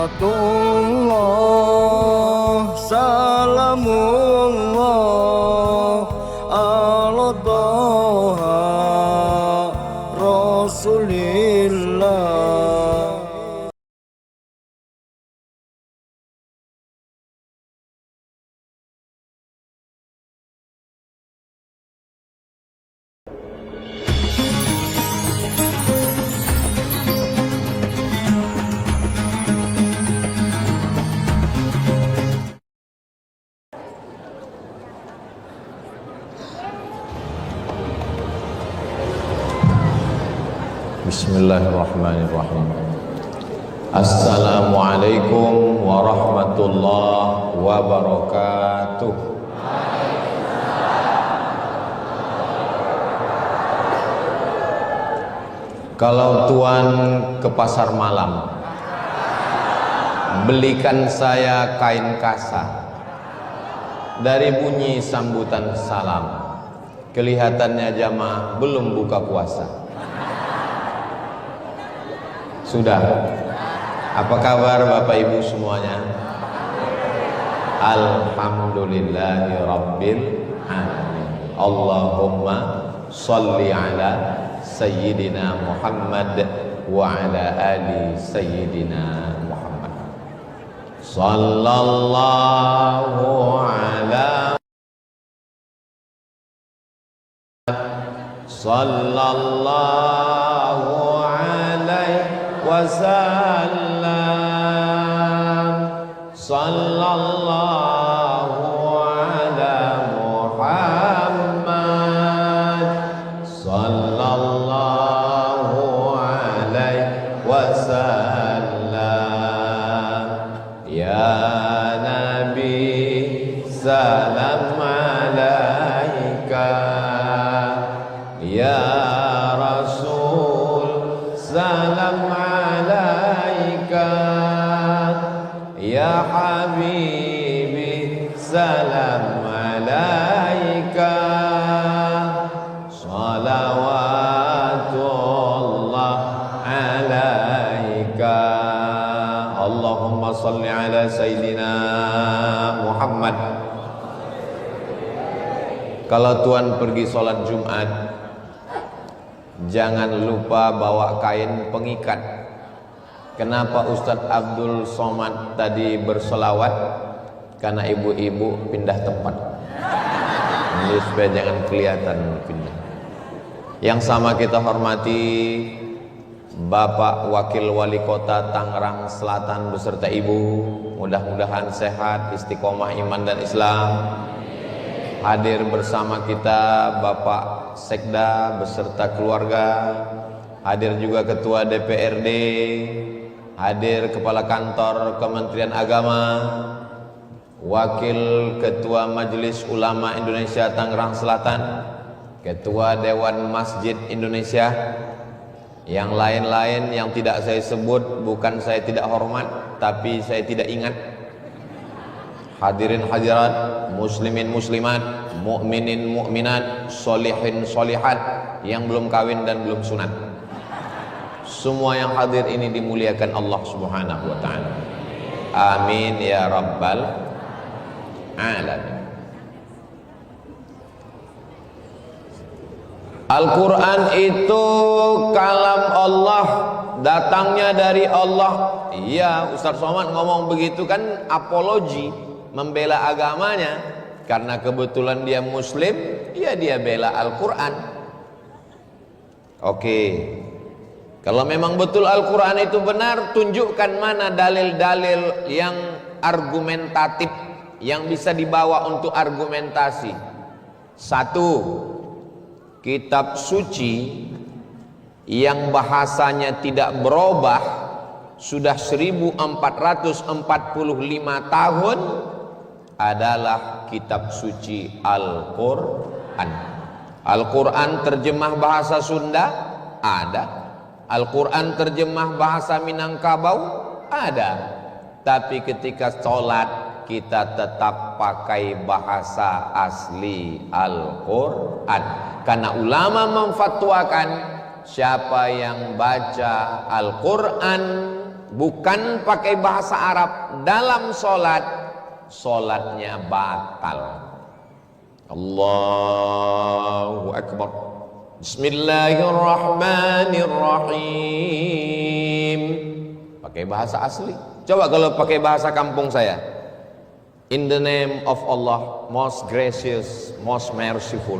Salatullah salamullah ala Toha Rasulillah. Bismillahirrahmanirrahim. Assalamualaikum warahmatullahi wabarakatuh. Kalau tuan ke pasar malam, belikan saya kain kasa. Dari bunyi sambutan salam, kelihatannya jamaah belum buka puasa. Sudah. Apa kabar Bapak Ibu semuanya? Alhamdulillahi Rabbil Alamin. Allahumma salli ala Sayyidina Muhammad wa ala ali Sayyidina Muhammad. Sallallahu ala sallallahu wasallam. Sallallahu ala Muhammad. Sallallahu alaihi wasallam. Ya Nabi salam alaika, ya Rasul salam alaika, ya Habibi salam alaika. Salawatullah alaika. Allahumma salli ala Sayyidina Muhammad. Kalau tuan pergi sholat Jumat, jangan lupa bawa kain pengikat. Kenapa Ustadz Abdul Somad tadi bersolawat? Karena ibu-ibu pindah tempat. Jadi supaya jangan kelihatan pindah. Yang sama kita hormati Bapak Wakil Wali Kota Tangerang Selatan beserta Ibu. Mudah-mudahan sehat, istiqomah iman dan Islam. Hadir bersama kita Bapak Sekda beserta keluarga. Hadir juga Ketua DPRD. Hadir Kepala Kantor Kementerian Agama, Wakil Ketua Majelis Ulama Indonesia Tangerang Selatan, Ketua Dewan Masjid Indonesia, yang lain-lain yang tidak saya sebut. Bukan saya tidak hormat, tapi saya tidak ingat. Hadirin hadirat, muslimin muslimat, mukminin mukminat, solihin solihat, yang belum kawin dan belum sunat, semua yang hadir ini dimuliakan Allah Subhanahu wa ta'ala. Amin ya rabbal alamin. Al-Quran itu kalam Allah, datangnya dari Allah. Iya, Ustaz Somad ngomong begitu kan apologi, membela agamanya. Karena kebetulan dia muslim, ya dia bela Al-Quran. Oke, kalau memang betul Al-Quran itu benar, tunjukkan mana dalil-dalil yang argumentatif, yang bisa dibawa untuk argumentasi. Satu, kitab suci yang bahasanya tidak berubah sudah 1445 tahun adalah kitab suci Al-Quran. Al-Quran terjemah bahasa Sunda? Ada. Al-Quran terjemah bahasa Minangkabau? Ada. Tapi ketika sholat kita tetap pakai bahasa asli Al-Quran. Karena ulama memfatwakan siapa yang baca Al-Quran bukan pakai bahasa Arab dalam sholat, sholatnya batal. Allahu Akbar. Bismillahirrahmanirrahim. Pakai bahasa asli. Coba kalau pakai bahasa kampung saya. In the name of Allah, most gracious, most merciful.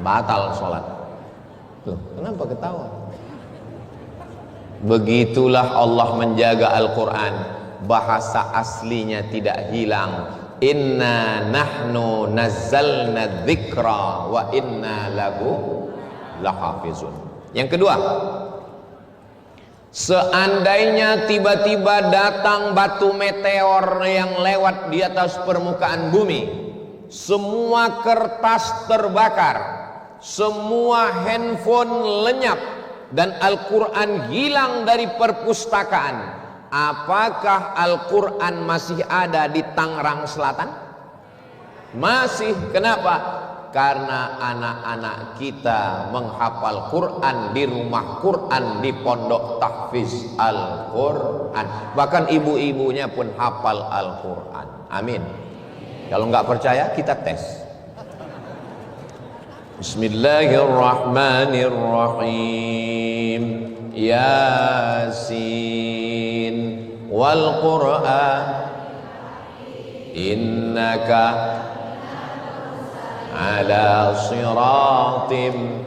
Batal sholat. Loh, kenapa ketawa? Begitulah Allah menjaga Al-Quran. Bahasa aslinya tidak hilang. Inna nahnu nazzalna dzikra wa inna lahu lahafizun. Yang kedua, seandainya tiba-tiba datang batu meteor yang lewat di atas permukaan bumi, semua kertas terbakar, semua handphone lenyap, dan Al-Quran hilang dari perpustakaan, apakah Al-Quran masih ada di Tangerang Selatan? Masih. Kenapa? Karena anak-anak kita menghafal Quran di rumah Quran, di pondok tahfiz Al-Quran. Bahkan ibu-ibunya pun hafal Al-Quran. Amin. Kalau nggak percaya, kita tes. Bismillahirrahmanirrahim. Yasin wal Qur'an innaka ala siratim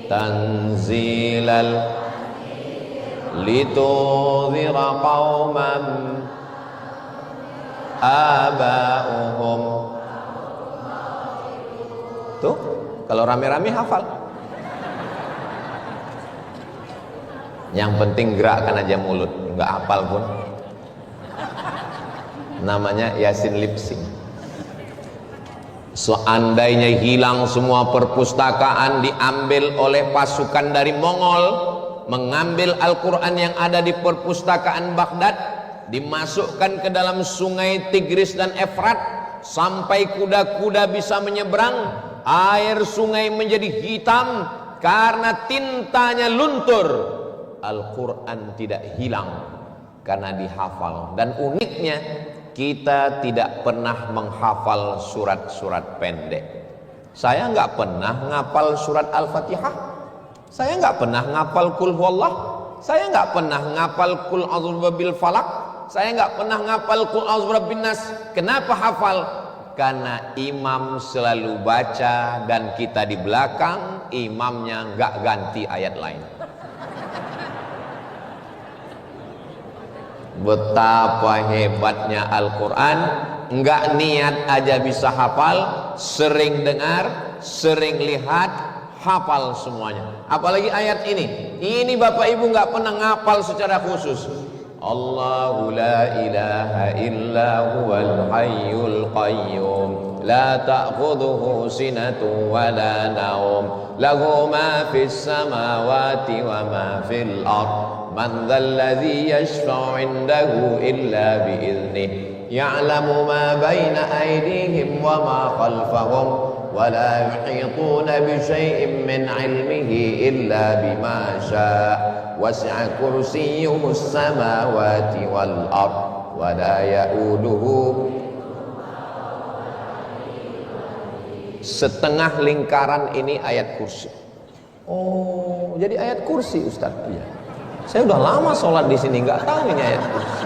tanzilal litudhira qauman aba'uhum. Tuh, kalau rame-rame hafal. Yang penting gerakkan aja mulut, nggak hafal pun. Namanya Yasin lip sync. Seandainya hilang semua perpustakaan, diambil oleh pasukan dari Mongol, mengambil Al-Quran yang ada di perpustakaan Baghdad, dimasukkan ke dalam sungai Tigris dan Efrat, sampai kuda-kuda bisa menyeberang, air sungai menjadi hitam karena tintanya luntur. Al-Quran tidak hilang karena dihafal. Dan uniknya, kita tidak pernah menghafal surat-surat pendek. Saya nggak pernah ngapal surat Al-Fatihah. Saya nggak pernah ngapal Qul Huwallah. Saya nggak pernah ngapal Qul A'udzu Birabbil Falaq. Saya nggak pernah ngapal Qul A'udzu Birabbin Nas. Kenapa hafal? Karena imam selalu baca dan kita di belakang, imamnya nggak ganti ayat lain. Betapa hebatnya Al-Quran. Enggak niat aja bisa hafal, sering dengar, sering lihat, hafal semuanya. Apalagi ayat ini. Ini Bapak Ibu enggak pernah ngapal secara khusus. Allahu la ilaha illa huwal hayyul qayyum la ta'khudhuhu sinatun wa la naum lahu ma fis samawati wa ma fil ardh man dhal ladzi yashfa'u 'indahu illa bi idhnihi ya'lamu ma baina aydihim wa ma khalfahum wa la yuhituna bi syai'in min 'ilmihi illa bima syaa' wasi'a kursiyyuhu as-samawati wal ardh wa la ya'uduhu. Setengah lingkaran ini ayat kursi. Oh, jadi ayat kursi Ustaz. Iya. Saya udah lama sholat di sini nggak tahu ini ayat kursi.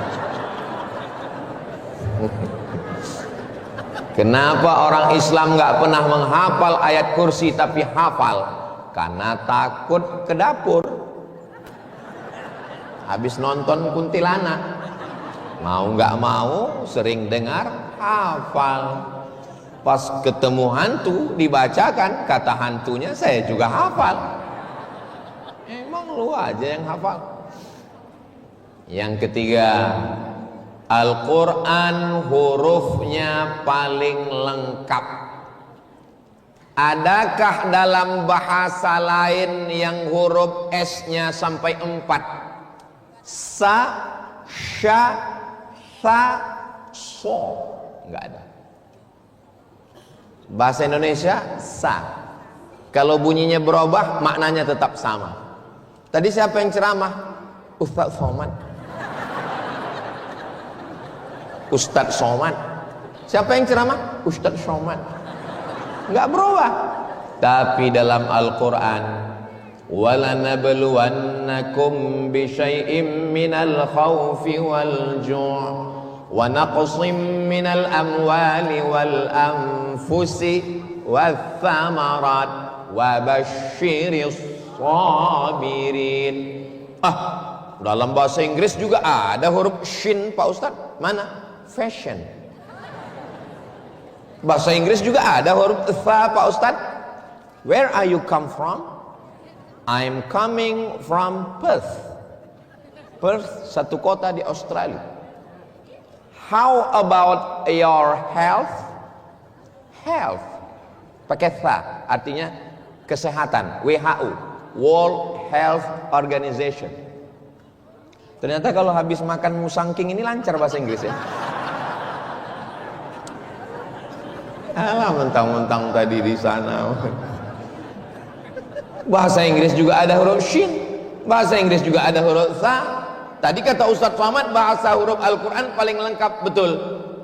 Kenapa orang Islam nggak pernah menghafal ayat kursi tapi hafal? Karena takut ke dapur. Habis nonton kuntilanak, mau nggak mau sering dengar, hafal. Pas ketemu hantu dibacakan kata hantunya, saya juga hafal. Emang lu aja yang hafal. Yang ketiga, Al-Quran hurufnya paling lengkap. Adakah dalam bahasa lain yang huruf S-nya sampai 4? Sa, sya, sa, so. Enggak ada. Bahasa Indonesia sa. Kalau bunyinya berubah, maknanya tetap sama. Tadi siapa yang ceramah? Ustadz Somad. Ustadz Somad. Siapa yang ceramah? Ustadz Somad. Enggak berubah. Tapi dalam Al-Quran, وَلَنَبْلُوَنَّكُمْ بِشَيْءٍ مِّنَ الْخَوْفِ وَالْجُوعِ وَنَقْصٍ مِّنَ الْأَمْوَالِ وَالْأَنفُسِ وَالثَّمَرَاتِ وَبَشِّرِ الصَّابِرِينَ. Dalam bahasa Inggris juga ada huruf shin, Pak Ustadz. Mana? Fashion. Bahasa Inggris juga ada huruf tha, Pak Ustadz. Where are you come from? I'm coming from Perth. Perth, satu kota di Australia. How about your health? Health pakai tha, artinya kesehatan. WHO, World Health Organization. Ternyata kalau habis makan musangking ini lancar bahasa Inggris ya. Alah, mentang-mentang tadi di sana. Bahasa Inggris juga ada huruf shin, bahasa Inggris juga ada huruf tha. Tadi kata Ustadz Somad, bahasa huruf Al-Quran paling lengkap, betul.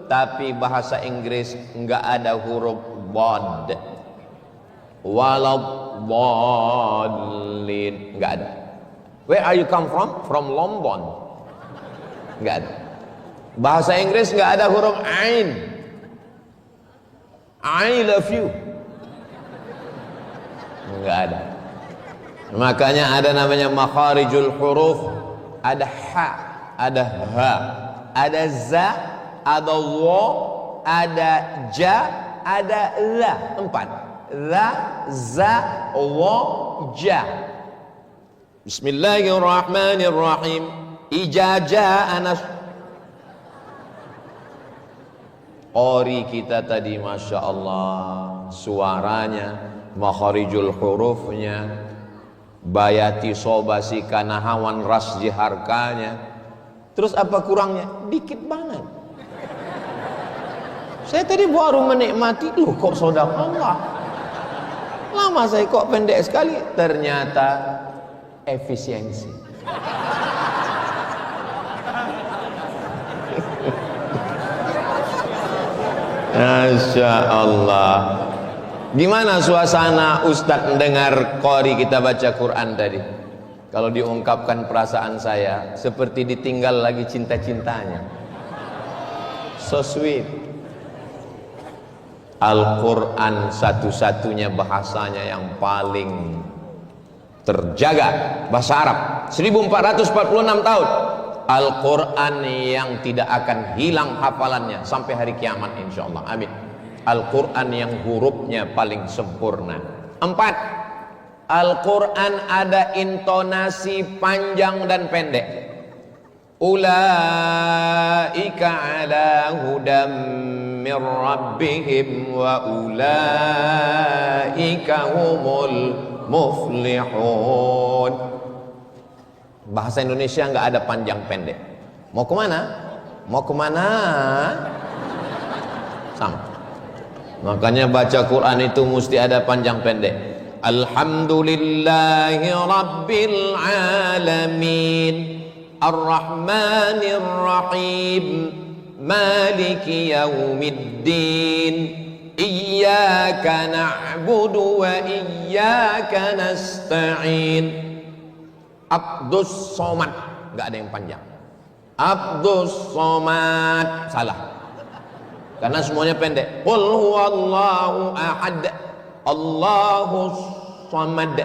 Tapi bahasa Inggris enggak ada huruf bod. Waladdallin, enggak ada. Where are you come from? From Lombon. Enggak ada. Bahasa Inggris enggak ada huruf ain. I love you. Enggak ada. Makanya ada namanya makharijul huruf. Ada ha, ada ha, ada za, ada wa, ada ja, ada la. 4. La, za, wa, ja. Bismillahirrahmanirrahim. Ijaja anas. Qori kita tadi, Masya Allah, suaranya, makharijul hurufnya, bayati sobasi kanahawan rasji harkanya. Terus apa kurangnya? Dikit banget. Saya tadi baru menikmati, loh kok sodaqallah. Lama saya kok pendek sekali. Ternyata efisiensi. Masya Allah. Gimana suasana Ustadz mendengar qori kita baca Quran tadi? Kalau diungkapkan perasaan saya, seperti ditinggal lagi cinta-cintanya. So sweet. Al-Quran satu-satunya bahasanya yang paling terjaga, bahasa Arab 1446 tahun. Al-Quran yang tidak akan hilang hafalannya sampai hari kiamat insyaallah, amin. Al-Quran yang hurufnya paling sempurna. 4. Al-Quran ada intonasi panjang dan pendek. Ulaika ala hudam min rabbihim wa ulaika humul muflihun. Bahasa Indonesia nggak ada panjang pendek. Mau kemana? Mau kemana? Sama. Makanya baca Quran itu mesti ada panjang pendek. Alhamdulillahi Rabbil Alamin, Ar-Rahmanir Rahim, Maliki Yaumiddin, Iyyaka na'budu wa iyyaka nasta'in. Abdus Somad, nggak ada yang panjang. Abdus Somad, salah. Karena semuanya pendek. Qul huwallahu ahad, Allahus samad,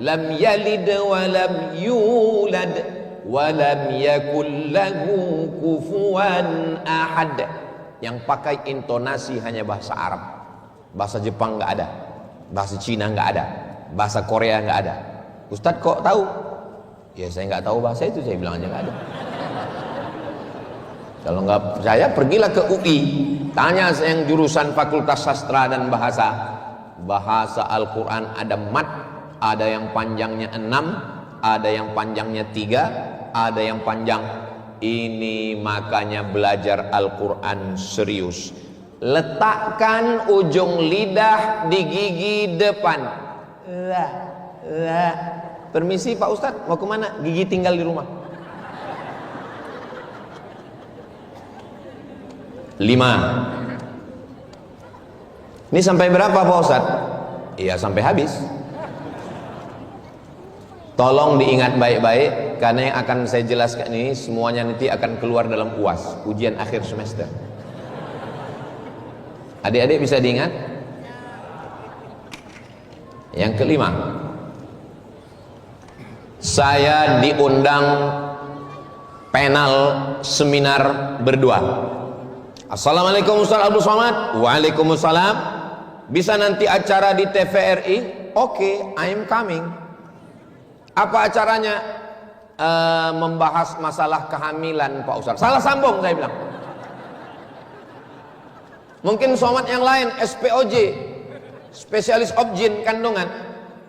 lam yalid wa lam yulad wa lam yakul lahu kufuwan ahad. Yang pakai intonasi hanya bahasa Arab. Bahasa Jepang nggak ada, bahasa Cina nggak ada, bahasa Korea nggak ada. Ustadz kok tahu? Ya saya nggak tahu bahasa itu, saya bilang aja nggak ada. Kalau nggak percaya, pergilah ke UI, tanya yang jurusan Fakultas Sastra dan Bahasa. Bahasa Al-Quran ada mat, ada yang panjangnya 6, ada yang panjangnya 3, ada yang panjang. Ini makanya belajar Al-Quran serius. Letakkan ujung lidah di gigi depan. Permisi Pak Ustadz, mau kemana? Gigi tinggal di rumah. Ini sampai berapa Pak Ustadz? Iya sampai habis. Tolong diingat baik-baik, karena yang akan saya jelaskan ini semuanya nanti akan keluar dalam UAS, ujian akhir semester. Adik-adik bisa diingat? Yang kelima, saya diundang panel seminar berdua. Assalamualaikum Ustaz Abdul Somad. Waalaikumsalam. Bisa nanti acara di TVRI? Oke, I'm coming. Apa acaranya? Membahas masalah kehamilan Pak Ustaz. Salah sambung saya bilang. Mungkin Somad yang lain, SPOJ, spesialis objin kandungan.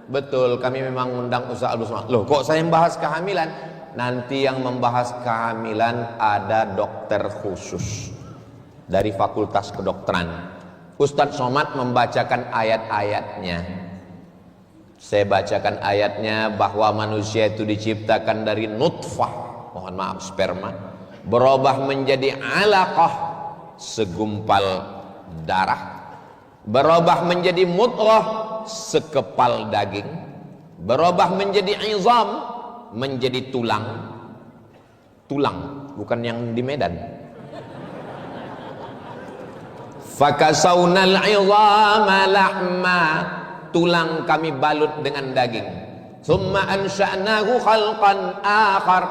Betul, kami memang undang Ustaz Abdul Somad. Loh, kok saya membahas kehamilan? Nanti yang membahas kehamilan ada dokter khusus dari Fakultas Kedokteran. Ustadz Somad membacakan ayat-ayatnya. Saya bacakan ayatnya bahwa manusia itu diciptakan dari nutfah, mohon maaf sperma, berubah menjadi alaqah, segumpal darah, berubah menjadi mudghah, sekepal daging, berubah menjadi izam, menjadi tulang. Tulang, bukan yang di Medan. Fakasawnal 'idhama lahma, tulang kami balut dengan daging. Tsumma ansha'nahu khalqan akhar,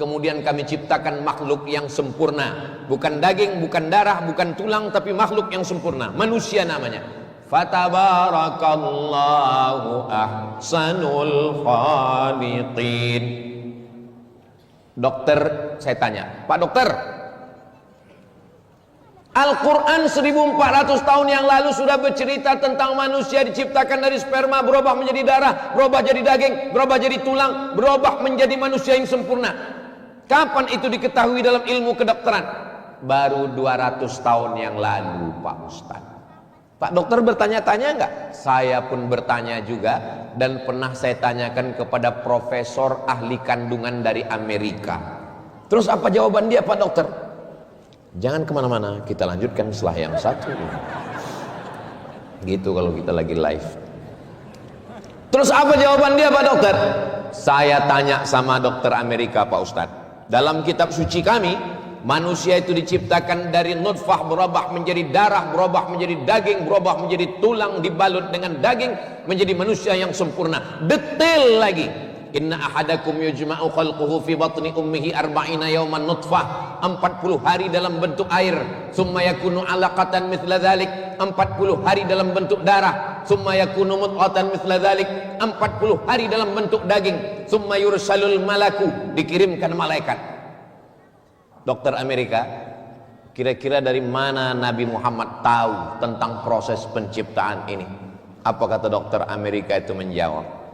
kemudian kami ciptakan makhluk yang sempurna, bukan daging, bukan darah, bukan tulang, tapi makhluk yang sempurna, manusia namanya. Fatabarakallahu ahsanul khaliqin. Dokter, saya tanya, Pak Dokter, Al-Quran 1400 tahun yang lalu sudah bercerita tentang manusia diciptakan dari sperma, berubah menjadi darah, berubah jadi daging, berubah jadi tulang, berubah menjadi manusia yang sempurna. Kapan itu diketahui dalam ilmu kedokteran? Baru 200 tahun yang lalu Pak Ustadz. Pak Dokter bertanya-tanya enggak? Saya pun bertanya juga, dan pernah saya tanyakan kepada profesor ahli kandungan dari Amerika. Terus apa jawaban dia Pak Dokter? Jangan kemana-mana, kita lanjutkan setelah yang satu. Gitu kalau kita lagi live. Terus apa jawaban dia Pak Dokter? Saya tanya sama dokter Amerika Pak Ustadz. Dalam kitab suci kami, manusia itu diciptakan dari nutfah, berubah menjadi darah, berubah menjadi daging, berubah menjadi tulang, dibalut dengan daging, menjadi manusia yang sempurna. Detail lagi. Inna ahadakum yujma'u khalquhu fi batni ummihi arba'ina yawman nutfah, 40 hari dalam bentuk air, summa yakunu alaqatan mithla dhalik, 40 hari dalam bentuk darah, summa yakunu mudghatan mithla dhalik, 40 hari dalam bentuk daging, summa yursalul malaku, dikirimkan malaikat. Dokter Amerika, kira-kira dari mana Nabi Muhammad tahu tentang proses penciptaan ini? Apa kata dokter Amerika itu menjawab?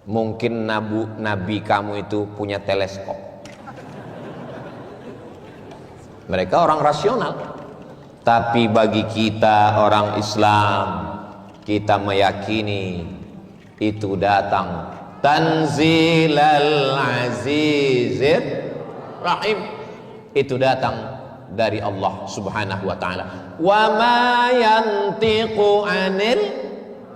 Mungkin nabi kamu itu punya teleskop. Mereka orang rasional. Tapi bagi kita orang Islam, kita meyakini itu datang Tanzilal Azizir Rahim, itu datang dari Allah Subhanahu wa taala. Wa ma yantiqu 'anil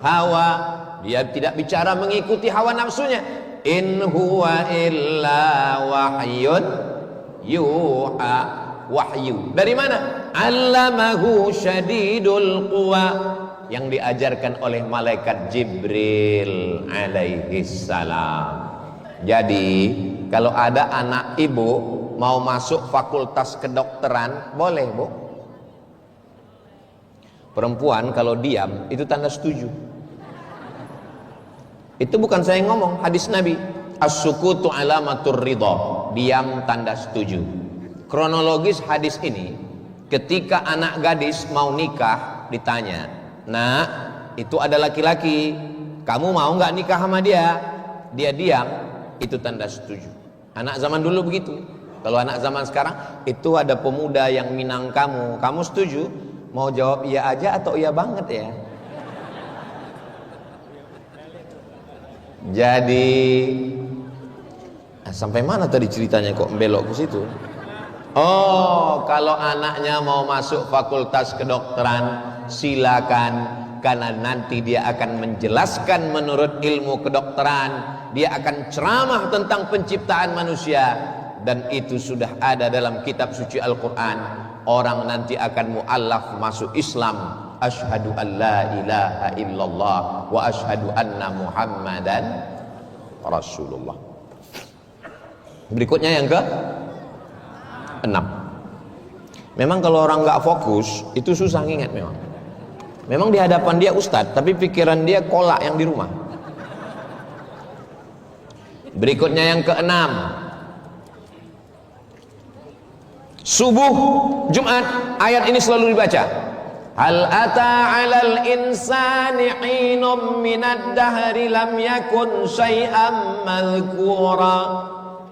hawa, dia tidak bicara mengikuti hawa nafsunya. In huwa illa wahyun yuha, wahyu. Dari mana? Allamahu syadidul quwa, yang diajarkan oleh malaikat Jibril alaihi salam. Jadi kalau ada anak ibu mau masuk fakultas kedokteran, boleh Bu. Perempuan kalau diam itu tanda setuju. Itu bukan saya yang ngomong, hadis Nabi. As-sukutu alamatur ridha, diam tanda setuju. Kronologis hadis ini, ketika anak gadis mau nikah ditanya, "Nak, itu ada laki-laki, kamu mau nggak nikah sama dia?" Dia diam, itu tanda setuju. Anak zaman dulu begitu. Kalau anak zaman sekarang, itu ada pemuda yang minang kamu setuju? Mau jawab iya aja atau iya banget ya? Jadi sampai mana tadi ceritanya kok belok ke situ? Oh, kalau anaknya mau masuk fakultas kedokteran, silakan, karena nanti dia akan menjelaskan menurut ilmu kedokteran, dia akan ceramah tentang penciptaan manusia, dan itu sudah ada dalam kitab suci Al-Quran. Orang nanti akan mu'allaf masuk Islam, asyhadu an la ilaha illallah wa asyhadu anna muhammadan rasulullah. Berikutnya yang ke 6. Memang kalau orang nggak fokus itu susah nginget. Memang di hadapan dia ustadz, tapi pikiran dia kolak yang di rumah. Berikutnya yang ke-6, subuh Jumat, ayat ini selalu dibaca. Hal ata 'alal insani 'inum minad dahri lam yakun syai'an madhkura.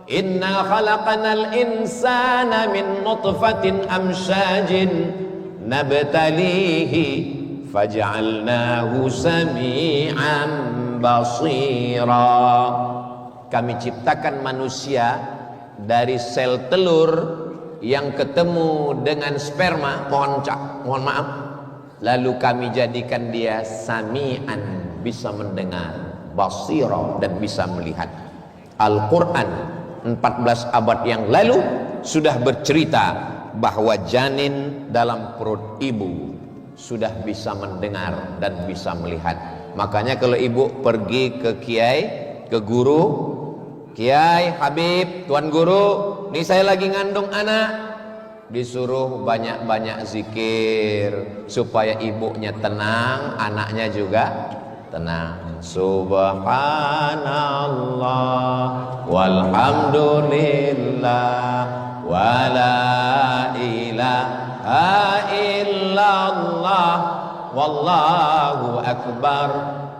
Inna khalaqnal insana min nutfatin amsyajin nabtalihi faj'alnahu sami'an basira. Kami ciptakan manusia dari sel telur yang ketemu dengan sperma, mohon maaf, lalu kami jadikan dia sami'an, bisa mendengar, basira, dan bisa melihat. Al-Quran 14 abad yang lalu sudah bercerita bahwa janin dalam perut ibu sudah bisa mendengar dan bisa melihat. Makanya kalau ibu pergi ke kiai, ke guru, kiai, habib, tuan guru, ini saya lagi ngandung anak, disuruh banyak-banyak zikir supaya ibunya tenang, anaknya juga tenang. Subhanallah walhamdulillah wala ilaha illallah wallahu akbar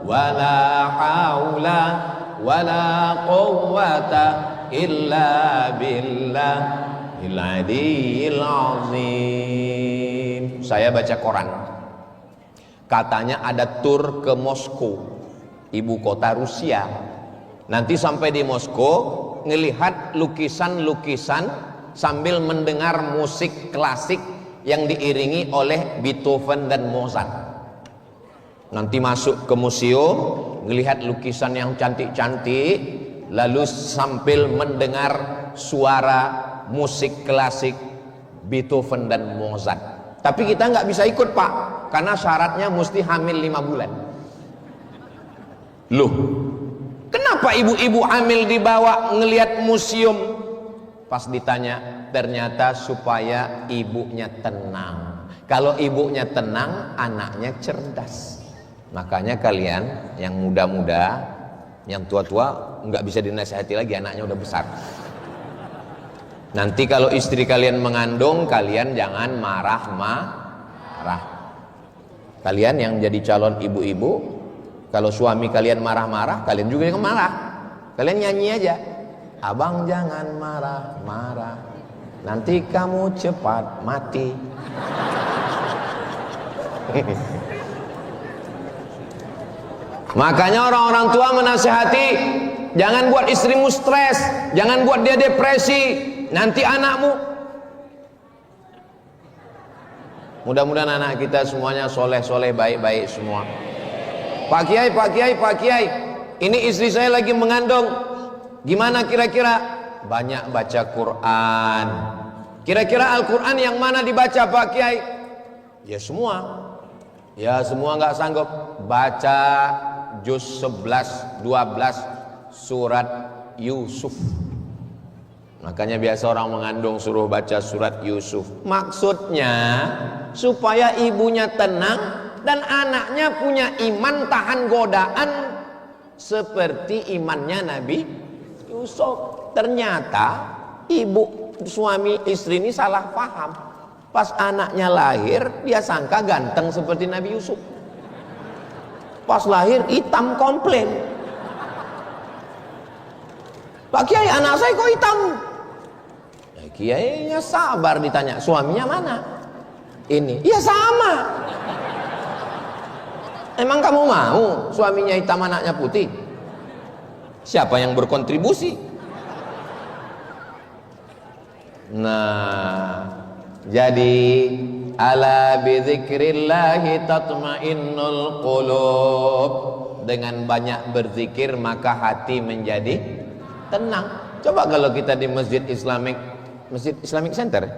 wala haula wala quwwata illa billahil aliyil azim. Saya baca koran, katanya ada tur ke Moskow, ibu kota Rusia. Nanti sampai di Moskow ngelihat lukisan-lukisan sambil mendengar musik klasik yang diiringi oleh Beethoven dan Mozart. Nanti masuk ke museum, ngelihat lukisan yang cantik-cantik, lalu sambil mendengar suara musik klasik Beethoven dan Mozart. Tapi kita nggak bisa ikut, Pak, karena syaratnya mesti hamil 5 bulan. Loh, kenapa ibu-ibu hamil dibawa ngelihat museum? Pas ditanya, ternyata supaya ibunya tenang. Kalau ibunya tenang, anaknya cerdas. Makanya kalian yang muda-muda, yang tua-tua nggak bisa dinasihati lagi, anaknya udah besar. Nanti kalau istri kalian mengandung, kalian jangan marah-marah. Kalian yang jadi calon ibu-ibu, kalau suami kalian marah-marah, kalian juga yang marah. Kalian nyanyi aja, abang jangan marah-marah, nanti kamu cepat mati. Makanya orang-orang tua menasihati, jangan buat istrimu stres, jangan buat dia depresi, nanti anakmu. Mudah-mudahan anak kita semuanya soleh-soleh, baik-baik semua. Pak Kiai, Pak Kiai, Pak Kiai, ini istri saya lagi mengandung, gimana kira-kira? Banyak baca Quran. Kira-kira Al-Quran yang mana dibaca, Pak Kiai? Ya semua. Ya semua nggak sanggup. Baca juz 11, 12 surat Yusuf. Makanya biasa orang mengandung suruh baca surat Yusuf. Maksudnya supaya ibunya tenang dan anaknya punya iman tahan godaan seperti imannya Nabi Yusuf. Ternyata ibu, suami istri ini salah paham. Pas anaknya lahir, dia sangka ganteng seperti Nabi Yusuf. Pas lahir hitam komplain. Pak Kiai, anak saya kok hitam? Ya, Kiainya sabar, ditanya suaminya mana? Ini, ya sama. Emang kamu mau suaminya hitam anaknya putih? Siapa yang berkontribusi? Nah, jadi ala bidzikrillahi tatmainnul qulub. Dengan banyak berzikir maka hati menjadi tenang. Coba kalau kita di Masjid Islamic Center,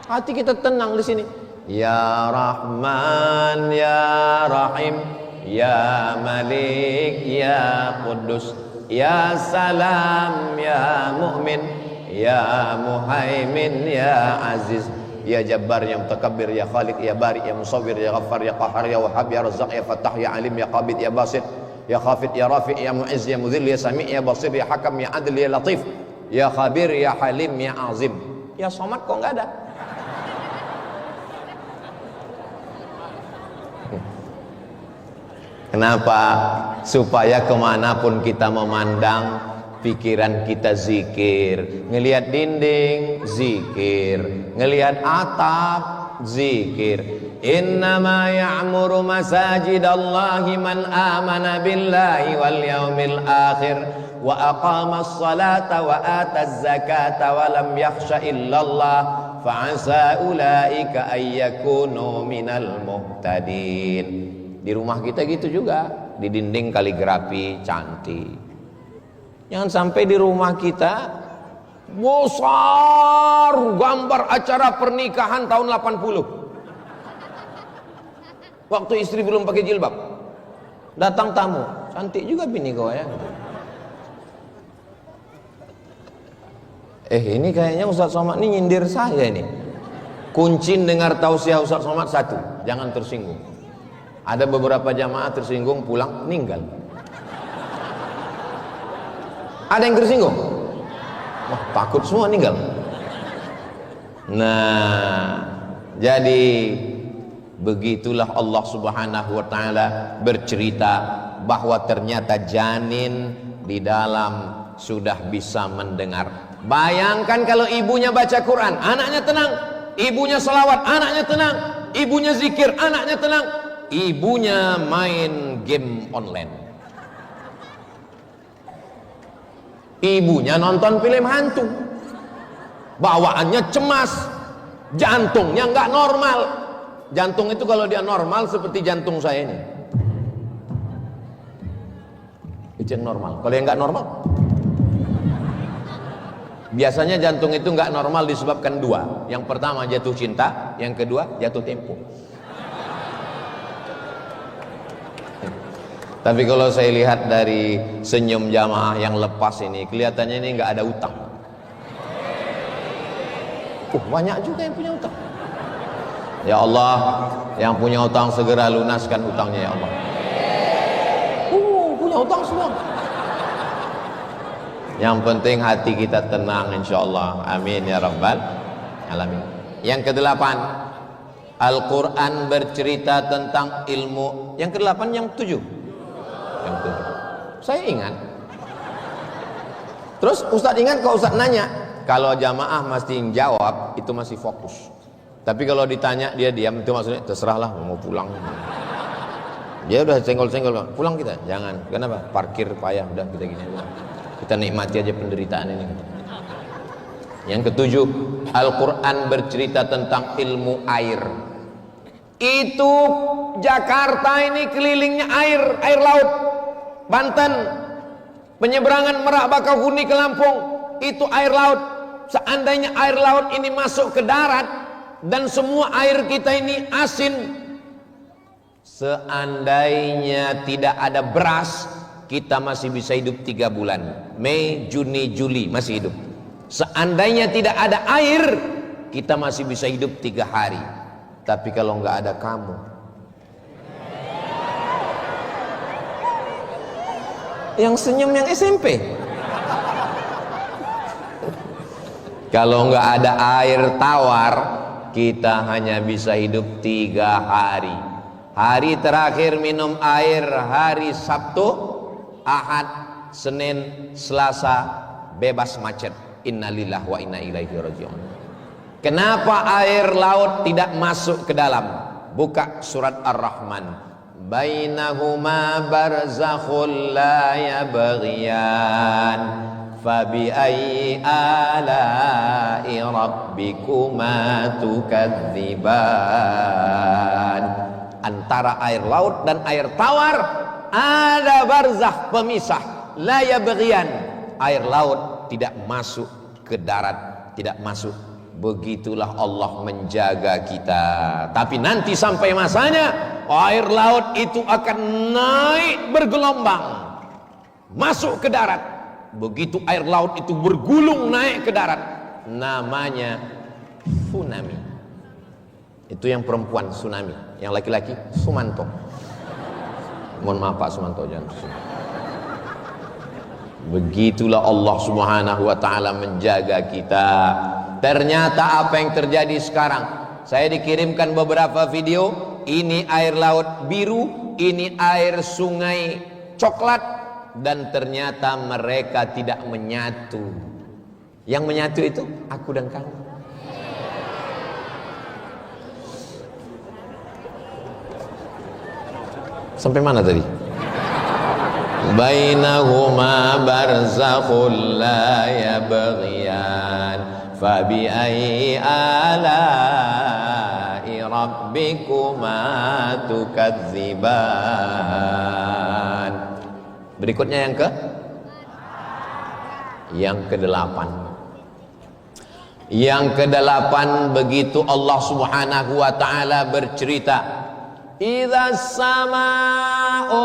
hati kita tenang di sini. Ya Rahman ya Rahim ya Malik ya Quddus ya Salam ya Mu'min ya Muhaimin ya Aziz ya Jabbar ya Mutakabbir ya Khaliq ya Bari ya Musawwir ya Ghaffar ya Qahhar ya Wahhab ya Razzaq ya Fattah ya Alim ya Qabid ya Basit ya Khafid ya Rafi' ya Mu'izz ya Mudhill ya Sami' ya Basir ya Hakam ya Adil ya Latif ya Khabir ya Halim ya Azim. Ya Somad kok enggak ada? Kenapa? Supaya kemanapun kita memandang, pikiran kita zikir. Ngelihat dinding, zikir. Ngelihat atap, zikir. Innama ya'muru masajidallahi man amana billahi wal yaumil akhir wa aqamas salata wa ataz zakata wa lam yakhsha illallah fa'asa ulaika ayyakunu minal muhtadin. Di rumah kita gitu juga, di dinding kaligrafi cantik. Jangan sampai di rumah kita besar gambar acara pernikahan tahun 80. Waktu istri belum pakai jilbab. Datang tamu, cantik juga bini kau ya. Ini kayaknya Ustaz Somad ini nyindir saya ini. Kuncin dengar tausiah Ustaz Somad satu, jangan tersinggung. Ada beberapa jamaah tersinggung pulang meninggal. Ada yang tersinggung? Wah, takut semua meninggal. Nah, jadi begitulah Allah Subhanahu wa taala bercerita bahwa ternyata janin di dalam sudah bisa mendengar. Bayangkan kalau ibunya baca Quran, anaknya tenang. Ibunya selawat, anaknya tenang. Ibunya zikir, anaknya tenang. Ibunya main game online, ibunya nonton film hantu, bawaannya cemas, jantungnya nggak normal. Jantung itu kalau dia normal seperti jantung saya ini, itu yang normal. Kalau yang nggak normal, biasanya jantung itu nggak normal disebabkan dua. Yang pertama jatuh cinta, yang kedua jatuh tempo. Tapi kalau saya lihat dari senyum jamaah yang lepas ini, kelihatannya ini nggak ada utang. Banyak juga yang punya utang. Ya Allah, yang punya utang segera lunaskan utangnya ya Allah. Punya utang semua. Yang penting hati kita tenang insya Allah. Amin ya rabbal alamin. Yang kedelapan, Al-Quran bercerita tentang ilmu. Yang kedelapan, yang ketujuh. Yang ketujuh. Saya ingat. Terus Ustadz ingat kalau Ustadz nanya, kalau jamaah mesti jawab itu masih fokus. Tapi kalau ditanya dia diam, itu maksudnya terserahlah mau pulang. Dia udah senggol-senggol, pulang kita. Jangan. Kenapa? Parkir payah, udah kita gini aja. Kita nikmati aja penderitaan ini. Yang ketujuh, Al-Quran bercerita tentang ilmu air. Itu Jakarta ini kelilingnya air laut. Banten, penyeberangan Merak Bakauheni ke Lampung, itu air laut. Seandainya air laut ini masuk ke darat dan semua air kita ini asin, seandainya tidak ada beras, kita masih bisa hidup 3 bulan. Mei, Juni, Juli masih hidup. Seandainya tidak ada air, kita masih bisa hidup 3 hari. Tapi kalau nggak ada kamu, yang senyum yang SMP, kalau nggak ada air tawar, kita hanya bisa hidup 3 hari. Hari terakhir minum air hari Sabtu, Ahad, Senin, Selasa, bebas macet. Innalillahi wa inna ilaihi raji'un. Kenapa air laut tidak masuk ke dalam? Buka surat Ar-Rahman. Bainahuma barzakhul la yabghiyan Fabi'ayyi ala'i rabbikuma tukadziban. Antara air laut dan air tawar ada barzakh pemisah, la yabghiyan. Air laut tidak masuk ke darat, tidak masuk. Begitulah Allah menjaga kita. Tapi nanti sampai masanya air laut itu akan naik bergelombang masuk ke darat. Begitu air laut itu bergulung naik ke darat, namanya tsunami. Itu yang perempuan tsunami, yang laki-laki Sumanto. Mohon maaf Pak Sumanto, jangan Sumanto. Begitulah Allah Subhanahu wa taala menjaga kita. Ternyata apa yang terjadi sekarang, saya dikirimkan beberapa video. Ini air laut biru, ini air sungai coklat, dan ternyata mereka tidak menyatu. Yang menyatu itu aku dan kamu. Sampai mana tadi? Bainahuma barzakhul la yabghiyan fabi'ayyi ala'i rabbikuma tukadziban. Berikutnya yang ke-8. Yang ke-8, begitu Allah Subhanahu wa taala bercerita, idza sama'u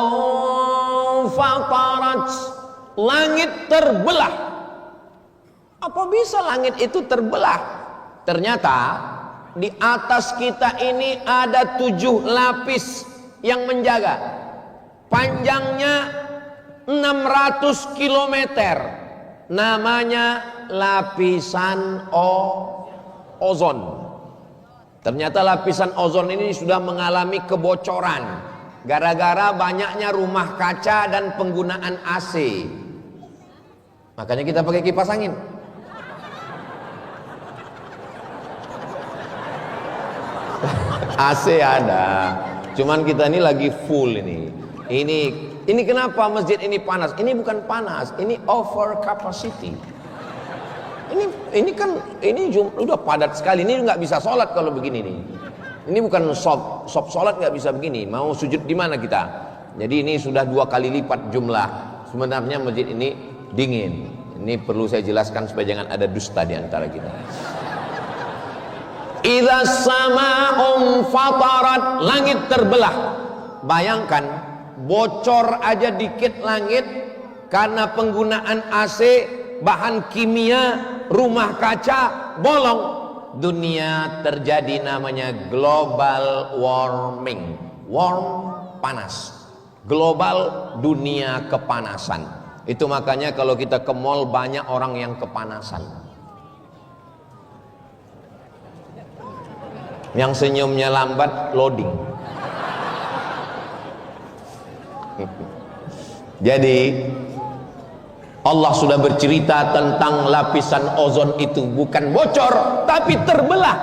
fatarat, langit terbelah. Apa bisa langit itu terbelah? Ternyata di atas kita ini ada 7 lapis yang menjaga. Panjangnya 600 km, namanya lapisan ozon. Ternyata lapisan ozon ini sudah mengalami kebocoran gara-gara banyaknya rumah kaca dan penggunaan AC. Makanya kita pakai kipas angin. AC ada, cuman kita ini lagi full ini. Ini kenapa masjid ini panas? Ini bukan panas, ini over capacity. Ini kan udah padat sekali. Ini nggak bisa sholat kalau begini nih. Ini bukan shop sholat, nggak bisa begini. Mau sujud di mana kita? Jadi ini sudah 2 kali lipat jumlah. Sebenarnya masjid ini dingin. Ini perlu saya jelaskan supaya jangan ada dusta di antara kita. Idza sama'un fatarat, langit terbelah. Bayangkan, bocor aja dikit langit karena penggunaan AC, bahan kimia, rumah kaca bolong. Dunia terjadi namanya global warming. Warm, panas. Global, dunia kepanasan. Itu makanya kalau kita ke mall banyak orang yang kepanasan. Yang senyumnya lambat loading. Jadi Allah sudah bercerita tentang lapisan ozon itu bukan bocor tapi terbelah.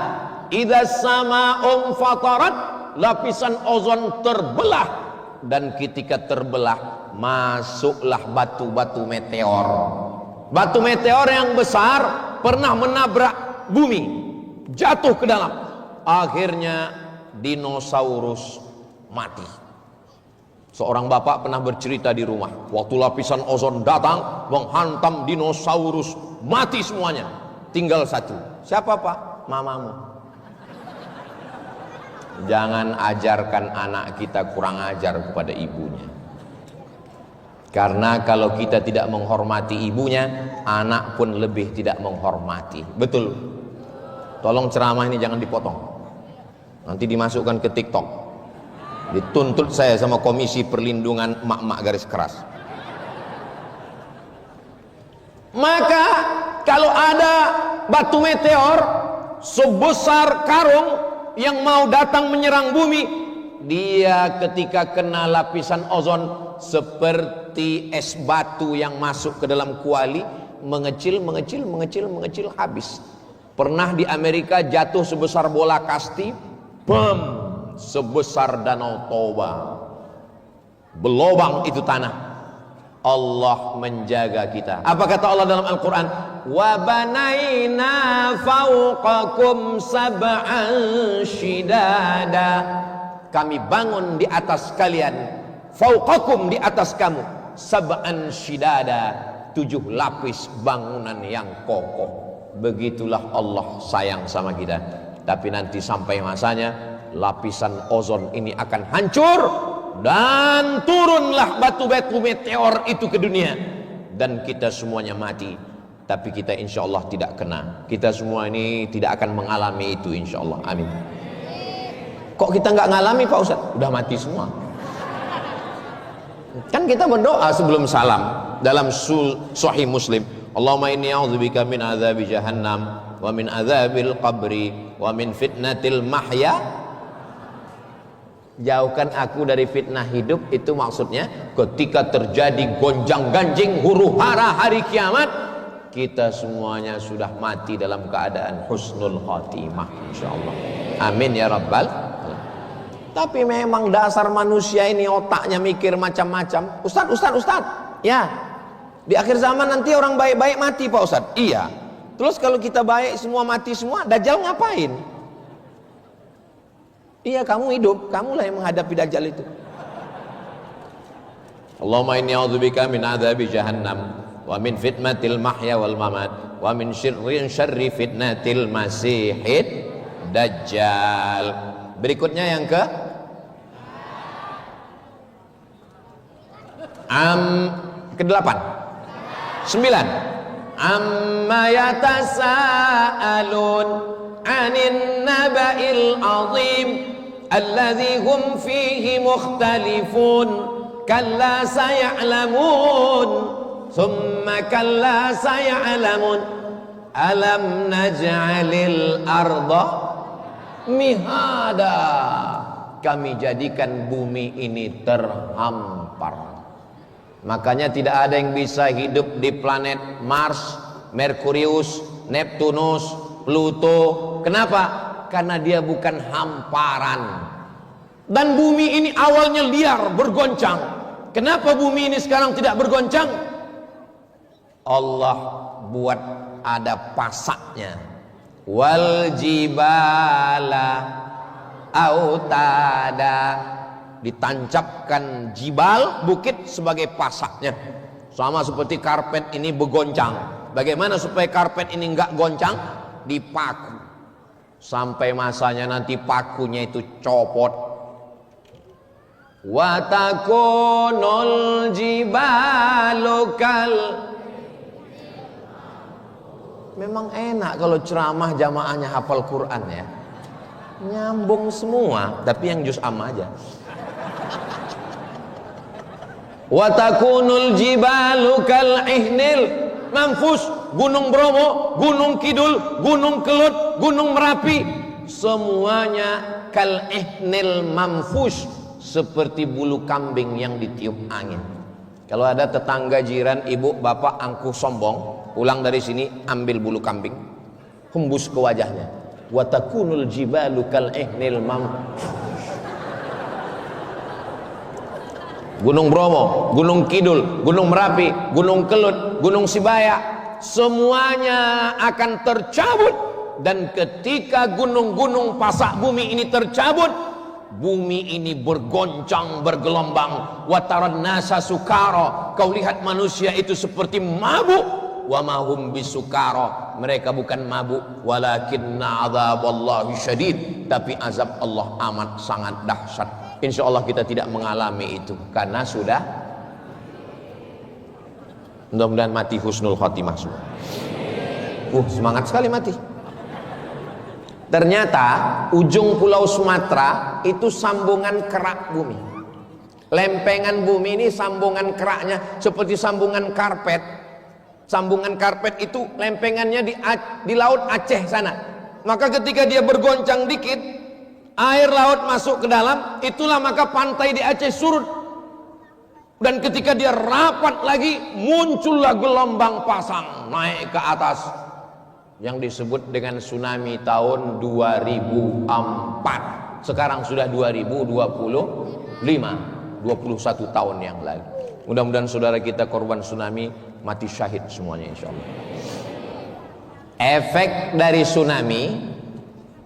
Idza sama'un fatarat, lapisan ozon terbelah, dan ketika terbelah masuklah batu-batu meteor. Batu meteor yang besar pernah menabrak bumi, jatuh ke dalam. Akhirnya dinosaurus mati. Seorang bapak pernah bercerita di rumah, waktu lapisan ozon datang menghantam dinosaurus, mati semuanya, tinggal satu. Siapa Pak? Mamamu. Jangan ajarkan anak kita kurang ajar kepada ibunya. Karena kalau kita tidak menghormati ibunya, anak pun lebih tidak menghormati. Betul. Tolong ceramah ini jangan dipotong. Nanti dimasukkan ke TikTok. Dituntut saya sama Komisi Perlindungan Emak-emak Garis Keras. Maka kalau ada batu meteor sebesar karung yang mau datang menyerang bumi, dia ketika kena lapisan ozon seperti es batu yang masuk ke dalam kuali, mengecil habis. Pernah di Amerika jatuh sebesar bola kasti, bam, sebesar Danau Toba, belobang itu tanah. Allah menjaga kita. Apa kata Allah dalam Al-Quran? Wa banaina fawqakum sab'an shidada. Kami bangun di atas kalian, fawqakum di atas kamu, sab'an shidada, 7 lapis bangunan yang kokoh. Begitulah Allah sayang sama kita. Tapi nanti sampai masanya lapisan ozon ini akan hancur dan turunlah batu-batu meteor itu ke dunia dan kita semuanya mati. Tapi kita insya Allah tidak kena. Kita semua ini tidak akan mengalami itu insya Allah. Amin. Kok kita nggak ngalami Pak Ustaz? Udah mati semua. Kan kita berdoa sebelum salam dalam Sahih Muslim, Allahumma inni a'udzubika min adzabi jahannam wa min adzabil qabri wa min fitnatil mahya. Jauhkan aku dari fitnah hidup, itu maksudnya ketika terjadi gonjang-ganjing huru-hara hari kiamat, kita semuanya sudah mati dalam keadaan husnul khatimah insyaallah. Amin ya rabbal alamin. Tapi memang dasar manusia ini otaknya mikir macam-macam. Ustaz, ya di akhir zaman nanti orang baik-baik mati Pak Ustaz. Iya. Terus kalau kita baik semua mati semua, Dajjal ngapain? Iya, kamu hidup, kamulah yang menghadapi Dajjal itu. Allahumma inni a'udzubika min adzabi jahannam wa min fitnatil mahya wal mamat wa min syarri fitnatil masihid dajjal. Berikutnya yang ke-8 9 amma yatasaalun 'anin naba'il 'azim alladzi hum fihi mukhtalifun kalla saya'lamun thumma kalla saya'lamun alam naj'alil arda mihada. Kami jadikan bumi ini terhampar. Makanya tidak ada yang bisa hidup di planet Mars, Merkurius, Neptunus, Pluto. Kenapa? Karena dia bukan hamparan. Dan bumi ini awalnya liar, bergoncang. Kenapa bumi ini sekarang tidak bergoncang? Allah buat ada pasaknya. Wal jibala autada, ditancapkan jibal, bukit sebagai pasaknya. Sama seperti karpet ini bergoncang. Bagaimana supaya karpet ini enggak goncang? Dipaku. Sampai masanya nanti pakunya itu copot. Wa takunul jibalu kal. Memang enak kalau ceramah jamaahnya hafal Quran ya. Nyambung semua, tapi yang juz amma aja. Wa takunul jibalu kal ihnil manfus. Gunung Bromo, Gunung Kidul, Gunung Kelut, Gunung Merapi, semuanya kal ihnil manfus, seperti bulu kambing yang ditiup angin. Kalau ada tetangga jiran, ibu bapak angkuh sombong, pulang dari sini ambil bulu kambing, hembus ke wajahnya. Wa takunul jibalu kal ihnil manfus. Gunung Bromo, Gunung Kidul, Gunung Merapi, Gunung Kelut, Gunung Sibaya, semuanya akan tercabut. Dan ketika gunung-gunung pasak bumi ini tercabut, bumi ini bergoncang, bergelombang. Wataran nasa sukara, kau lihat manusia itu seperti mabuk. Wa mahum bisukara, mereka bukan mabuk. Walakinna azaballahi syadid, tapi azab Allah amat sangat dahsyat. Insya Allah kita tidak mengalami itu karena sudah, mudah-mudahan mati husnul khotimah semua. Semangat sekali mati. Ternyata ujung pulau Sumatera itu sambungan kerak bumi. Lempengan bumi ini sambungan keraknya seperti sambungan karpet. Sambungan karpet itu lempengannya di laut Aceh sana. Maka ketika dia bergoncang dikit, air laut masuk ke dalam, itulah maka pantai di Aceh surut. Dan ketika dia rapat lagi, muncullah gelombang pasang naik ke atas, yang disebut dengan tsunami tahun 2004. Sekarang sudah 2025, 21 tahun yang lalu. Mudah-mudahan saudara kita korban tsunami mati syahid semuanya insyaallah. Efek dari tsunami,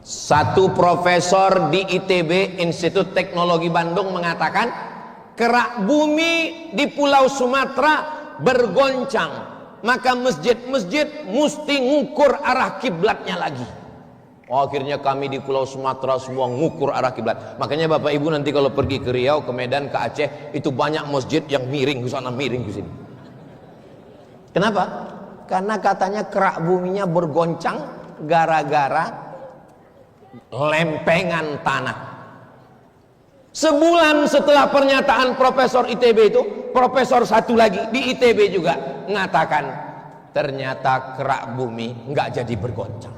satu profesor di ITB Institut Teknologi Bandung mengatakan kerak bumi di Pulau Sumatera bergoncang, maka masjid-masjid mesti ngukur arah kiblatnya lagi. Akhirnya kami di Pulau Sumatera semua ngukur arah kiblat. Makanya Bapak Ibu nanti kalau pergi ke Riau, ke Medan, ke Aceh, itu banyak masjid yang miring ke sana, miring ke sini. Kenapa? Karena katanya kerak buminya bergoncang gara-gara lempengan tanah. Sebulan setelah pernyataan Profesor ITB itu, Profesor satu lagi di ITB juga mengatakan ternyata kerak bumi nggak jadi bergoncang.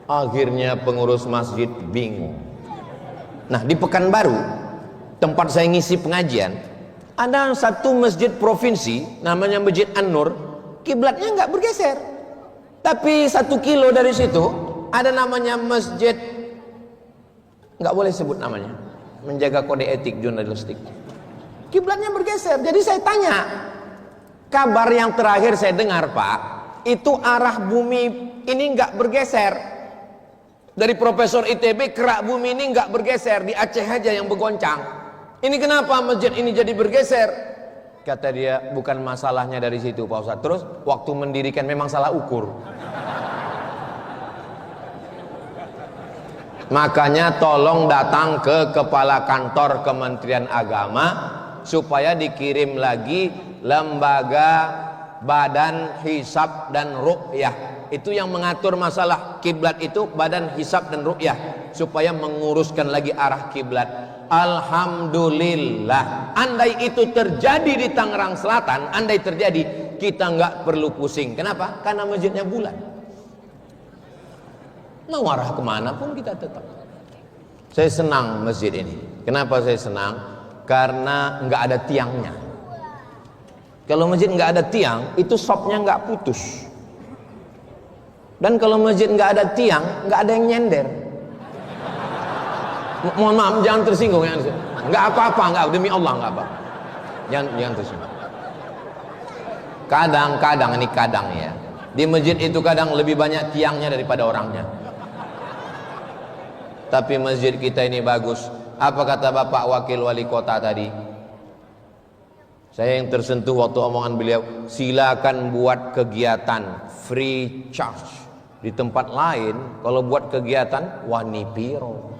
Akhirnya pengurus masjid bingung. Nah, di Pekanbaru tempat saya ngisi pengajian, ada satu masjid provinsi namanya Masjid An-Nur, kiblatnya nggak bergeser. Tapi 1 kilo dari situ ada namanya masjid, nggak boleh sebut namanya, menjaga kode etik jurnalistik. Kiblatnya bergeser. Jadi saya tanya, kabar yang terakhir saya dengar Pak, itu arah bumi ini nggak bergeser. Dari Profesor ITB, kerak bumi ini nggak bergeser, di Aceh aja yang bergoncang. Ini kenapa masjid ini jadi bergeser? Kata dia, bukan masalahnya dari situ Pak Ustadz. Terus waktu mendirikan memang salah ukur. Makanya tolong datang ke kepala kantor Kementerian Agama supaya dikirim lagi lembaga Badan Hisab dan Ruqyah. Itu yang mengatur masalah kiblat itu Badan Hisab dan Ruqyah, supaya menguruskan lagi arah kiblat. Alhamdulillah, andai itu terjadi di Tangerang Selatan, andai terjadi, kita nggak perlu pusing. Kenapa? Karena masjidnya bulat. Mau arah kemana pun kita tetap. Saya senang masjid ini. Kenapa saya senang? Karena nggak ada tiangnya. Kalau masjid nggak ada tiang, itu sopnya nggak putus. Dan kalau masjid nggak ada tiang, nggak ada yang nyender. Mohon maaf, jangan tersinggung ya. Nggak apa-apa, nggak, demi Allah nggak apa. Jangan tersinggung. Kadang-kadang, ini kadang ya, di masjid itu kadang lebih banyak tiangnya daripada orangnya. Tapi masjid kita ini bagus. Apa kata Bapak Wakil Wali Kota tadi? Saya yang tersentuh waktu omongan beliau, silakan buat kegiatan free charge. Di tempat lain kalau buat kegiatan wani piro.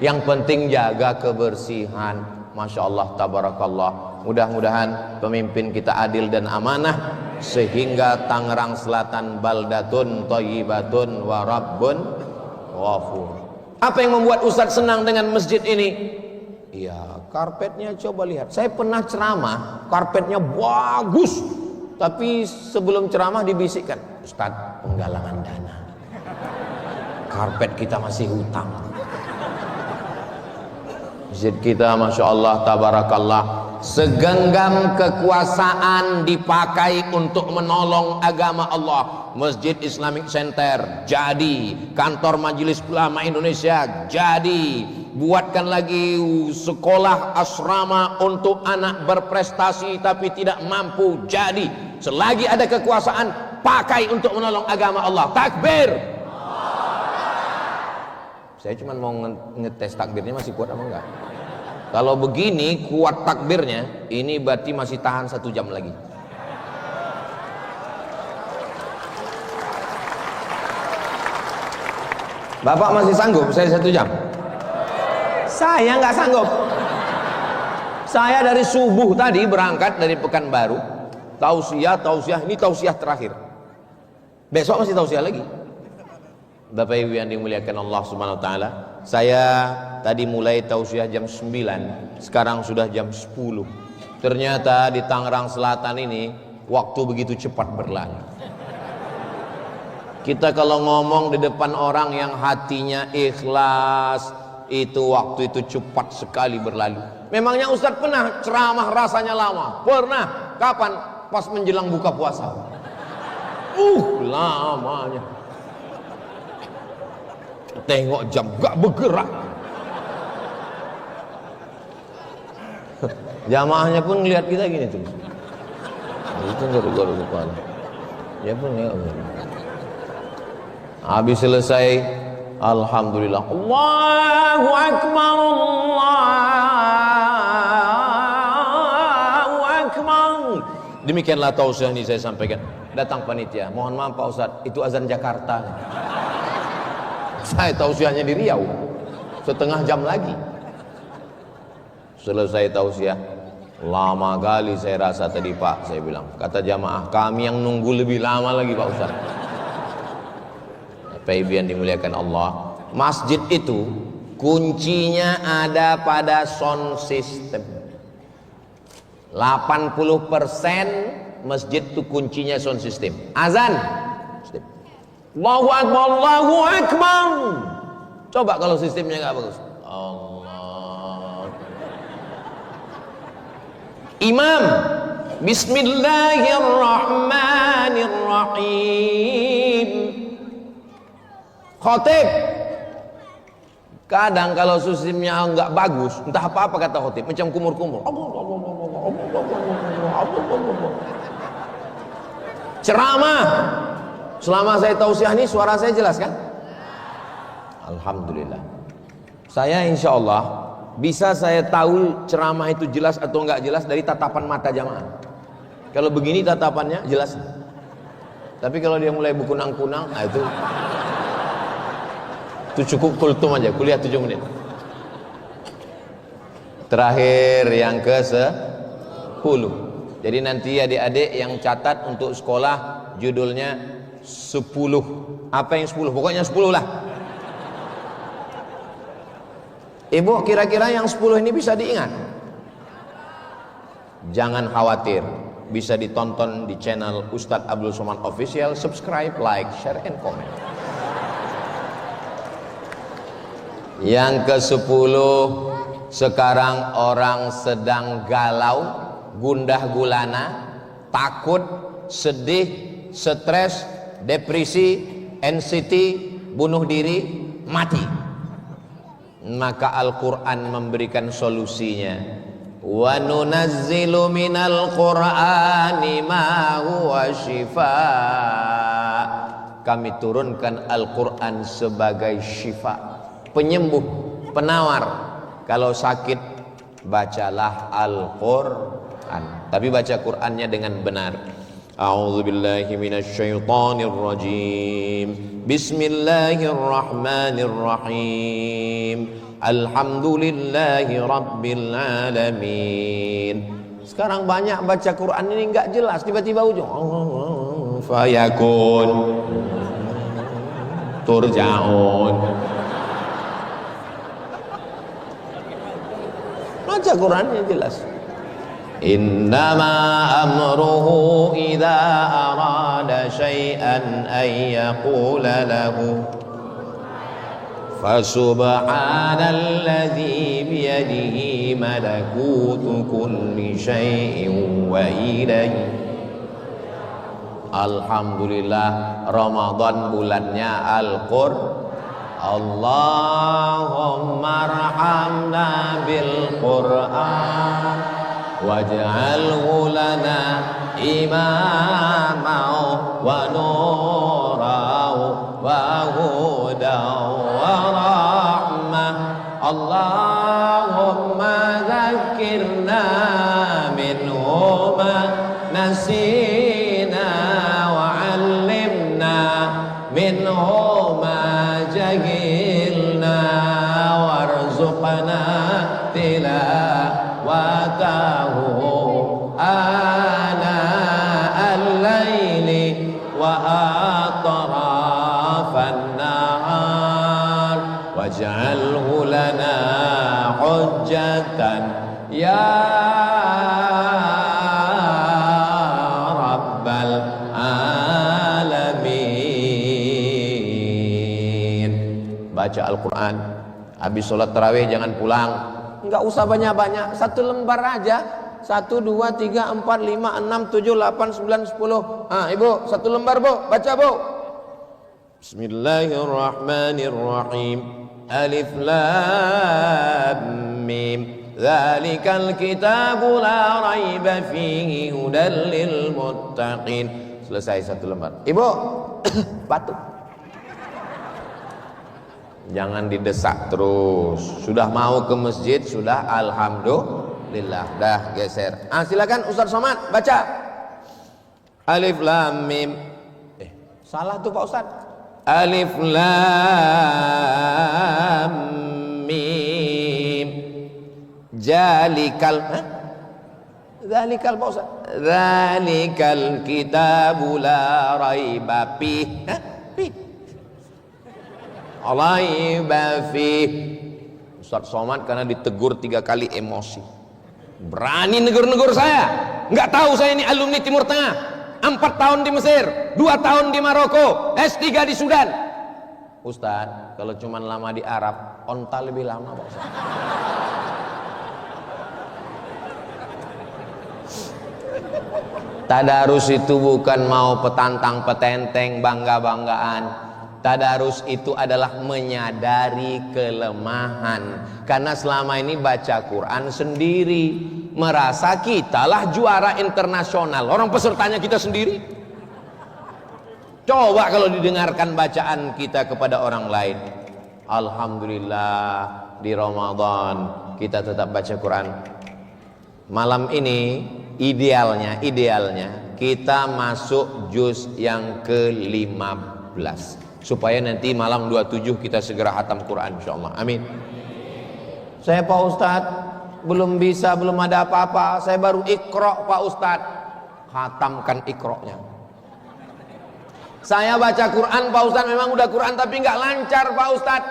Yang penting jaga kebersihan. Masya Allah, tabarakallah. Mudah-mudahan pemimpin kita adil dan amanah, sehingga Tangerang Selatan baldatun thayyibatun wa rabbun ghafur. Apa yang membuat Ustadz senang dengan masjid ini? Iya, karpetnya coba lihat. Saya pernah ceramah, karpetnya bagus, tapi sebelum ceramah dibisikkan, Ustadz, penggalangan dana, karpet kita masih hutang. Masjid kita Masya Allah, tabarakallah, segenggam kekuasaan dipakai untuk menolong agama Allah. Masjid Islamic Center jadi, kantor Majelis Ulama Indonesia jadi, buatkan lagi sekolah asrama untuk anak berprestasi tapi tidak mampu jadi. Selagi ada kekuasaan, pakai untuk menolong agama Allah. Takbir. Saya cuma mau ngetes takbirnya masih kuat apa enggak. Kalau begini kuat takbirnya, ini berarti masih tahan 1 jam lagi. Bapak masih sanggup saya 1 jam? Saya nggak sanggup. Saya dari subuh tadi berangkat dari Pekanbaru, tausiah, ini tausiah terakhir. Besok masih tausiah lagi. Bapak Ibu yang dimuliakan Allah Subhanahu wa taala, saya tadi mulai tausiah jam 9, sekarang sudah jam 10. Ternyata di Tangerang Selatan ini waktu begitu cepat berlalu. Kita kalau ngomong di depan orang yang hatinya ikhlas, itu waktu itu cepat sekali berlalu. Memangnya Ustadz pernah ceramah rasanya lama? Pernah. Kapan? Pas menjelang buka puasa. Lamanya. Tengok jam gak bergerak. Jamaahnya pun ngelihat kita gini terus. Itu garuk-garuk kepala. Dia pun ya. Habis selesai, alhamdulillah. Allahu Akbar, Allahu Akbar. Demikianlah tausiah ini saya sampaikan. Datang panitia, mohon maaf Pak Ustadz, itu azan Jakarta. Saya tausiahnya di Riau, setengah jam lagi. Selesai tausiah, lama kali saya rasa tadi Pak, saya bilang. Kata jamaah, kami yang nunggu lebih lama lagi Pak Ustadz. Bapak Ibu yang dimuliakan Allah, masjid itu kuncinya ada pada sound system. 80% masjid itu kuncinya sound system. Azan, Allahu Akbar, Allahu Akbar. Coba kalau sistemnya nggak bagus. Allah. Imam, Bismillahirrahmanirrahim. Khotib, kadang kalau sistemnya nggak bagus, entah apa kata khotib, macam kumur-kumur. Ceramah, selama saya tausiah ini suara saya jelas kan? Alhamdulillah. Saya insya Allah bisa saya tahu ceramah itu jelas atau enggak jelas dari tatapan mata jamaah. Kalau begini tatapannya jelas. Tapi kalau dia mulai berkunang-kunang, nah itu cukup kultum aja, kuliah 7 menit. Terakhir yang ke-10. Jadi nanti adik-adik yang catat untuk sekolah judulnya 10. Apa yang 10? Pokoknya 10 lah. Ibu, kira-kira yang 10 ini bisa diingat? Jangan khawatir, bisa ditonton di channel Ustadz Abdul Somad Official. Subscribe, like, share, and comment. Yang ke-10, sekarang orang sedang galau, gundah gulana, takut, sedih, stres, depresi, anxiety, bunuh diri, mati. Maka Al-Quran memberikan solusinya. Wa nunazzilu minal Qur'ani ma huwa shifaa. Kami turunkan Al-Quran sebagai syifa, penyembuh, penawar. Kalau sakit, bacalah Al-Quran. Tapi baca Qur'annya dengan benar. A'udzubillahi minasyaitonir rajim. Bismillahirrahmanirrahim. Alhamdulillahi rabbil alamin. Sekarang banyak baca Quran ini enggak jelas, tiba-tiba ujung fayakun turja'un. Baca Qurannya jelas. Innama amruhu idza arada syai'an ay yaqula lahu fasubhanalladzi biyadihi malakutu kulli syai'in wa ilaihi. Alhamdulillah, Ramadan bulannya Al-Qur'an. Allahumma arhamna bil Qur'an waj'alhu lana imaman wa nuran wa hudan wa rahmah. Allahumma dzakkirna minhu ma nasina wa 'allimna minhu ma jahilna warzuqna tilawatahu ana al-laili wa atrafan nahar waj'alhu lana hujjatan ya rabbal alamin. Baca Al-Quran, habis sholat tarawih jangan pulang, enggak usah banyak-banyak, 1 lembar aja. 1, 2, 3, 4, 5, 6, 7, 8, 9, 10. Ibu 1 lembar bu, baca bu. Bismillahirrahmanirrahim. Alif lam mim Dzalikal kitabu la raiba fihi hudal lil muttaqin. Selesai satu lembar. Ibu, batuk. Jangan didesak terus. Sudah mau ke masjid, sudah alhamdulillah. Dah geser. Silakan Ustaz Somad baca. Alif lam mim. Salah tuh Pak Ustaz. Alif lam mim. Zalikal Zalikal Pak Ustaz. Zalikal kitabu la raiba fihi. Raiba fihi. Ustaz Somad karena ditegur 3 kali emosi. Berani negur-negur saya. Enggak tahu saya ini alumni Timur Tengah. 4 tahun di Mesir, 2 tahun di Maroko, S3 di Sudan. Ustaz, kalau cuman lama di Arab, onta lebih lama Pak Ustaz. Tadarus itu bukan mau petantang petenteng bangga-banggaan. Tadarus itu adalah menyadari kelemahan. Karena selama ini baca Quran sendiri, merasa kitalah juara internasional. Orang pesertanya kita sendiri. Coba kalau didengarkan bacaan kita kepada orang lain. Alhamdulillah di Ramadan kita tetap baca Quran. Malam ini idealnya kita masuk juz yang ke-15 supaya nanti malam 27 kita segera khatam Quran insyaallah. Amin. Saya Pak Ustadz belum bisa, belum ada apa-apa. Saya baru Iqra Pak Ustadz. Khatamkan Iqra-nya. Saya baca Quran Pak Ustadz, memang udah Quran tapi nggak lancar Pak Ustadz.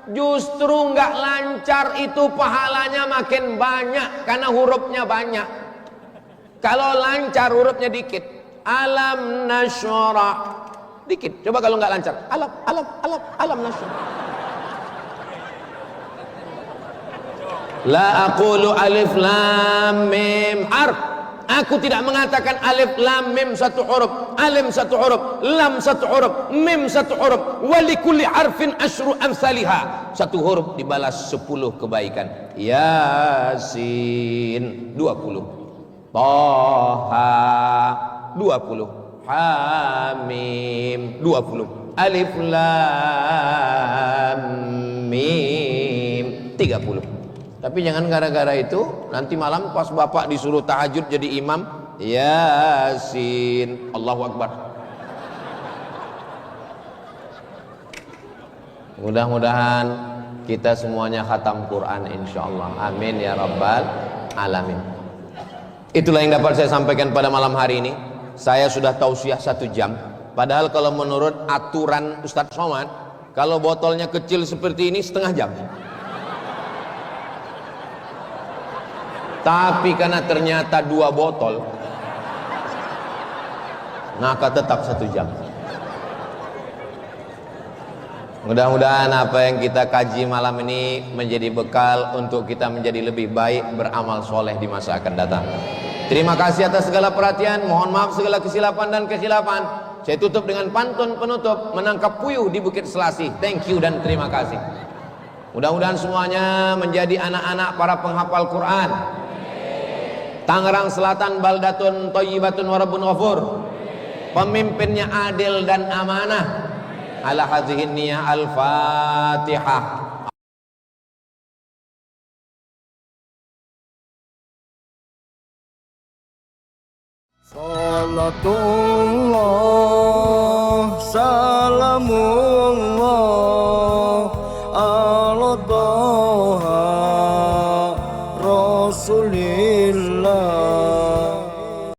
Justru nggak lancar itu pahalanya makin banyak karena hurufnya banyak. Kalau lancar hurufnya dikit. Alam nasyrah. Dikit. Coba kalau nggak lancar. Alam nasyrah. La aqulu alif lam mim harf. Aku tidak mengatakan alif lam mim satu huruf, alim satu huruf, lam satu huruf, mim satu huruf. Wa likulli harfin asyru amsalihha. Satu huruf dibalas 10 kebaikan. Yasin 20. Taha 20. Hamim 20. Alif lam mim 30. Tapi jangan gara-gara itu nanti malam pas bapak disuruh tahajud jadi imam, Yasin, Allahu Akbar. Mudah-mudahan kita semuanya khatam Quran insyaallah. Amin ya rabbal alamin. Itulah yang dapat saya sampaikan pada malam hari ini. Saya sudah tausiah 1 jam. Padahal kalau menurut aturan Ustadz Somad, kalau botolnya kecil seperti ini setengah jam. Tapi karena ternyata 2 botol, maka tetap 1 jam. Mudah-mudahan apa yang kita kaji malam ini menjadi bekal untuk kita menjadi lebih baik beramal soleh di masa akan datang. Terima kasih atas segala perhatian. Mohon maaf segala kesilapan dan kekhilafan. Saya tutup dengan pantun penutup, menangkap puyuh di Bukit Selasih. Thank you dan terima kasih. Mudah-mudahan semuanya menjadi anak-anak para penghafal Quran. Tangerang Selatan baldatun thayyibatun wa rabbun ghafur. Pemimpinnya adil dan amanah. Ala hadhihi niyah al-Fatihah. Salatullah salamullah ala Taha Rasulillah.